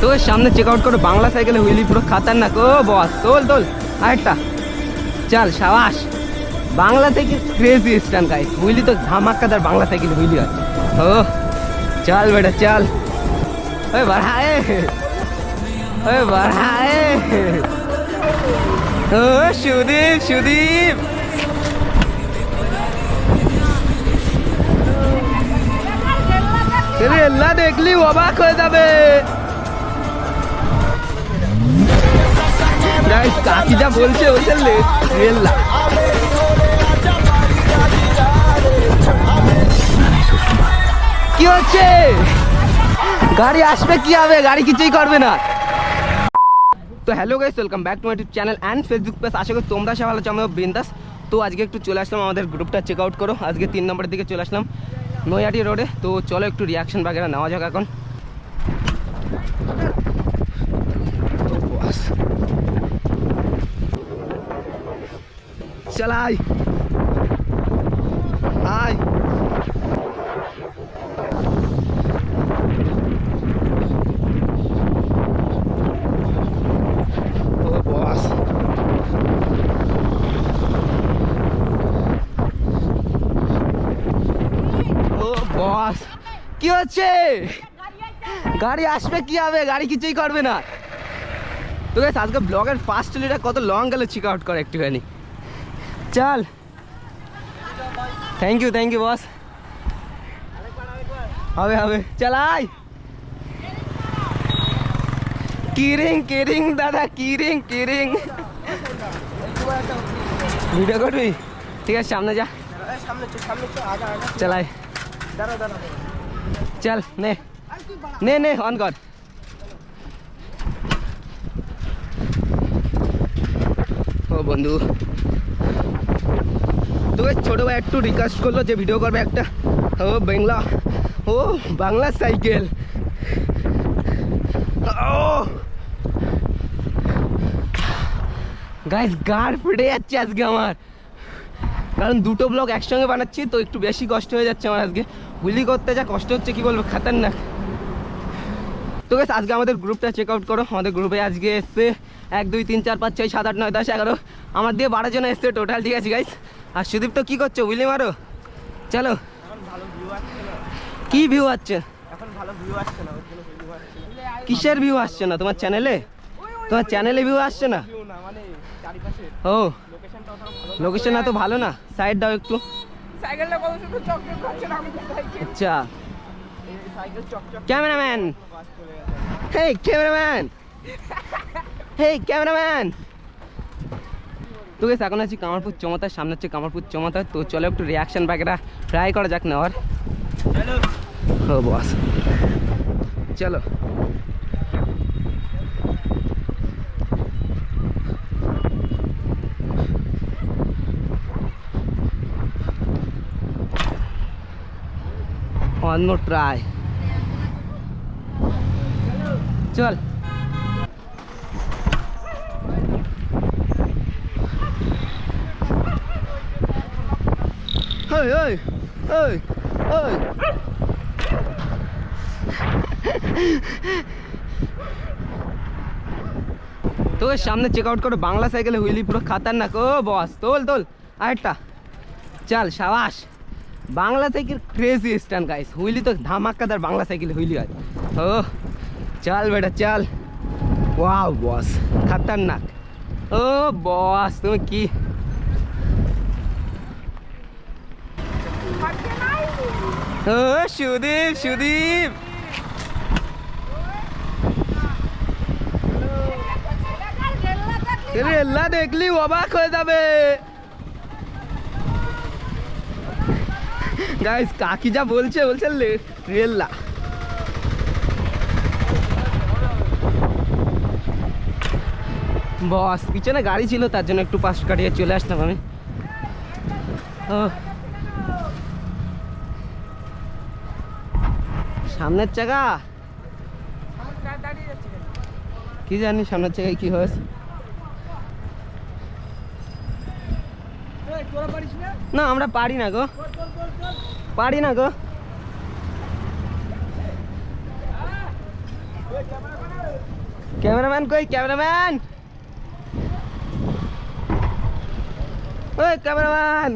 তো সামনে check out করো বাংলা সাইকেলে হুইলি পুরো খাতারনাক। ও বস তোল তোল আরেকটা চল সাবাস। Bangla cycle crazy stand guys, wheelie তো ধামাক্কাদার বাংলা সাইকেল হুইলি আছে। ও চল বেটা চল, ওই বাড়াए ওই বাড়াए। ও সুদীপ সুদীপ রেল্লা দেখলি অবাক হয়ে যাবে। কাকি যা বলছে ওইটা রেল্লা। কি হচ্ছে? গাড়ি আসবে কি হবে, গাড়ি কিছুই করবে না। তো hello guys, welcome back to my YouTube channel and Facebook page. আশা করি তোমরা সব ভালো আছো, আমিও বিন্দাস। তো আজকে একটু চলে আসলাম আমাদের গ্রুপটা চেক আউট করো। আজকে 3 নম্বরের দিকে চলে আসলাম নৈহাটি রোডে। তো চলো একটু রিয়াকশন বাগেরা নেওয়া যাক এখন। চালাই আয় বস। কি হচ্ছে? গাড়ি আসবে কি হবে, গাড়ি কিছুই করবে না। তো গাইস আজকে ব্লগের ফার্স্ট লিটা কত লং গেল চেক আউট করে একটুখানি। চল থ্যাংক ইউ বস। হবে হবে চালাই। কিরিং কিরিং দাদা কিরিং কিরিং। ভিডিও করবি? ঠিক আছে সামনে যা, চালাই চল নে নে নে অন কর। ও বন্ধু তোকে ছোট ভাই একটু রিকোয়েস্ট করলো যে ভিডিও করবে একটা। ও বাংলা সাইকেল। ও গাইস গাড় ফেটে যাচ্ছে আজকে আমার, কারণ দুটো ব্লগ একসঙ্গে বানাচ্ছি তো একটু বেশি কষ্ট হয়ে যাচ্ছে আমার আজকে। হুইলি করতে যা কষ্ট হচ্ছে কি বলবো, খাতারনাক। তো গাইস আজকে আমাদের গ্রুপটা চেক আউট করো। আমাদের গ্রুপে আজকে এসছে 1 2 3 4 5 6 7 8 9 10 11 আমার দিয়ে 12 জন এসছে টোটাল, ঠিক আছে গাইস। আর সুদীপ তো কি করছো, হুইলি মারো চলো। কি ভিউ আসছে? কিসের ভিউ আসছে না তোমার চ্যানেলে? তোমার চ্যানেলে ভিউ আসছে না? ও লোকেশন এত ভালো না, সাইড দাও একটু। আচ্ছা ক্যামেরাম্যান, হেই ক্যামেরাম্যান, হেই ক্যামেরাম্যান। তো গাইস এখন আছি কামারপুর চমতার সামনে, হচ্ছে কামারপুর চমতা। তো চলো একটু রিয়াকশন বাগেরা ট্রাই করা যাক নেওয়ার। ও বস চলো। অন্য ট্রাই চল। ওই ওই ওই ওই তো সামনে চেক আউট করো বাংলা সাইকেলে হুইলি পুরো খাতারনাক। ও বস তোল তোল আরেকটা চল সাবাস। Bangla cycle crazy stand guys, wheelie তো ধামাক্কাদার বাংলা সাইকেল হুইলি আছে। ও চল বেটা চল। ওয়াও বস খাতারনাক। ও বস তুমি কি ও সুদীপ সুদীপ রেল্লা দেখলি অবাক হয়ে যাবে। গাইস কাকি যা বলছে রেল্লা। বস পিছনে গাড়ি ছিল তার জন্য একটু পাশ কাটিয়ে চলে আসলাম আমি। ও সামনের চাকা কি জানি, সামনের চাকায় কি হয়েছে না। আমরা পারি না গো, পারি না গো। ক্যামেরাম্যান কই, ক্যামেরাম্যান, ওই ক্যামেরাম্যান।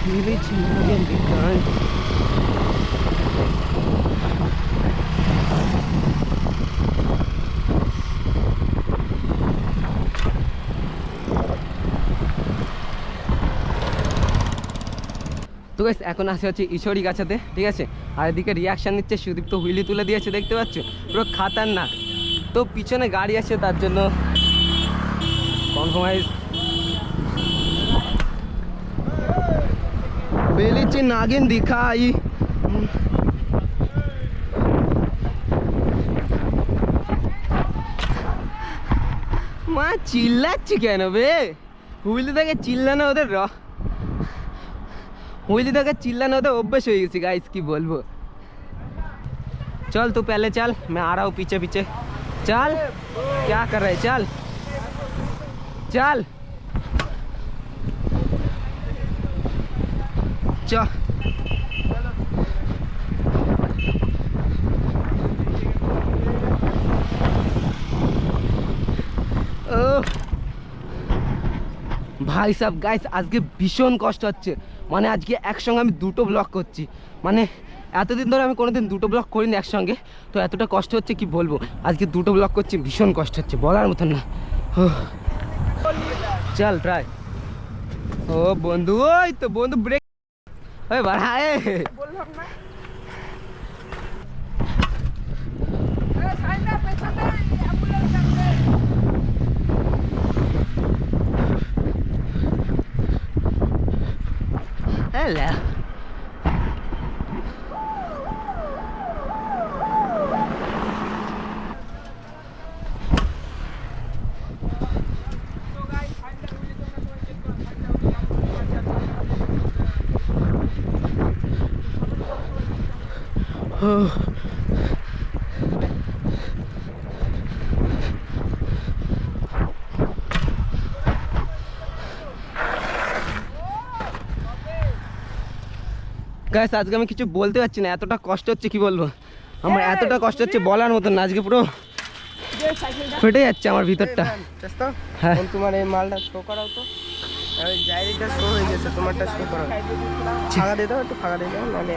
ভেবেছি নাগেন দিঘায়। তো গাইস এখন আসে হচ্ছে ঈশ্বরী গাছাতে, ঠিক আছে। আর এদিকে রিয়াকশান নিচ্ছে সুদীপ, তো হুইলি তুলে দিয়েছে দেখতে পাচ্ছ, পুরো খাতারনাক। তো পিছনে গাড়ি আছে তার জন্য কম্প্রোমাইজ। বেলিচি নাগিন দিখাই। মা চিল্লাচ্ছি কেন বে? হুইলি থেকে চিল্লানো ওদের হুইলি থেকে চিल्लाना होता अभ्यास हो गई गाइस, की बोलबो। चल तू पहले चल, मैं आ रहा हूँ पीछे पीछे। चल, क्या कर रहे, चल चल चल। ভাই সাহেব গাইস আজকে ভীষণ কষ্ট হচ্ছে, মানে আজকে একসঙ্গে আমি দুটো ব্লগ করছি। মানে এতদিন ধরে আমি কোনোদিন দুটো ব্লগ করিনি একসঙ্গে, তো এতটা কষ্ট হচ্ছে কি বলবো। আজকে দুটো ব্লগ করছি, ভীষণ কষ্ট হচ্ছে, বলার মতন না। চল ট্রাই। ও বন্ধু, ওই তো বন্ধু ব্রেক, ওই বাড়ায় বললাম না। Hello. গাইস আজকে আমি কিছু বলতে পারছি না, এতটা কষ্ট হচ্ছে কি বলবো। আমার এতটা কষ্ট হচ্ছে বলার মতন না, আজকে পুরো ফেটে যাচ্ছে আমার ভিতরটা। হ্যাঁ তোমার এই মালটা শো করাও তো, জায়গাটা শো হয়ে গেছে, তোমারটা শো করাও। ফাঁকা দিয়ে দাও, একটু ফাঁকা দিয়ে দাও, নাহলে